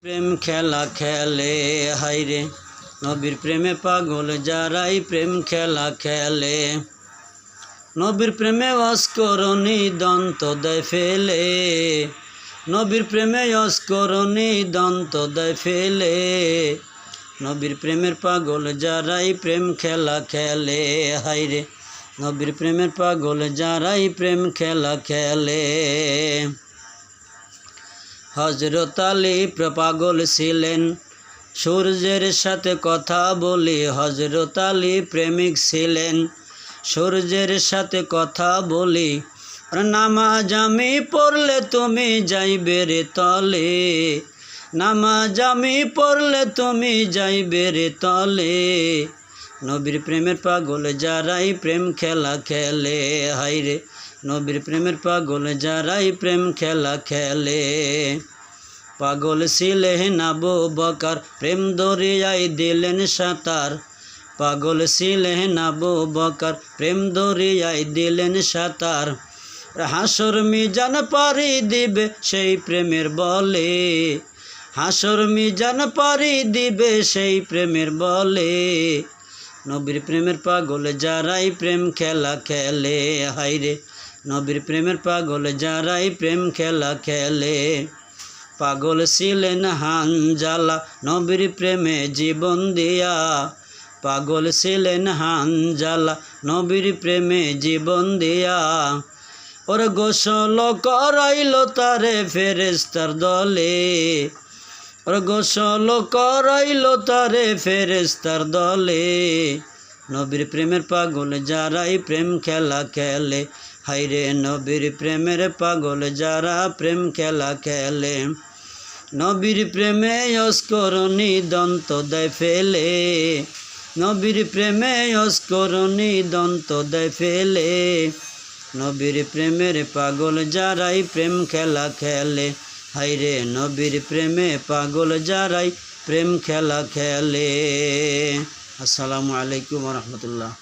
প্রেম খেলা খেলে হাইরে নবীর প্রেমে পাগল যারাই প্রেম খেলা খেলে। নবীর প্রেমে অস্করণী দন্ত দেয় ফেলে, নবীর প্রেমে অস্করণী দন্ত দেয় ফেলে। নবীর প্রেমের পাগল যারাই প্রেম খেলা খেলে হাইরে নবীর প্রেমের পাগল যারাই প্রেম খেলা খেলে। হযরত আলী পাগল ছিলেন সূর্যের সাথে কথা বলি, হযরত আলী প্রেমিক ছিলেন সূর্যের সাথে কথা বলি। নামাজ আমি পড়লে তুমি যাইবে রে তলে, নামাজ আমি পড়লে তুমি যাইবে রে তলে। নবীর প্রেমের পাগল যারাই প্রেম খেলা খেলে হাইরে নবীর প্রেমের পাগল যারাই প্রেম খেলা খেলে। পাগল ছিলেন আবু বকর প্রেম দরিয়ায় দিলেন সাঁতার, পাগল ছিলেন আবু বকর প্রেম দরিয়ায় দিলেন সাঁতার। হাসর মিজান পারি দিবে সেই প্রেমের বলে, হাসর মিজান পারি দিবে সেই প্রেমের বলে। নবীর প্রেমের পাগল যারাই প্রেম খেলা খেলে হাইরে নবীর প্রেমের পাগল যারাই প্রেম খেলা খেলে। পাগল ছিলেন হানজালা নবীর প্রেমে জীবন দিয়া, পাগল ছিলেন হানজালা নবীর প্রেমে জীবন দিয়া। ওর গোসল করাইল তারে ফেরেশতার দলে, ওর গোসল করাইল তারে ফেরেশতার দলে। নবীর প্রেমের পাগল যারাই প্রেম খেলা খেলে হাইরে নবীর প্রেমের পাগল যারা প্রেম খেলা খেলে। নবীর প্রেমে অস্করণী দন্ত দেয় ফেলে, নবীর প্রেমে অস্করণী দন্ত দেয় ফেলে। নবীর প্রেমের পাগল যারাই প্রেম খেলা খেলে হাইরে নবীর প্রেমে পাগল যারাই প্রেম খেলা খেলে। আসসালামু আলাইকুম ওয়া রাহমাতুল্লাহ।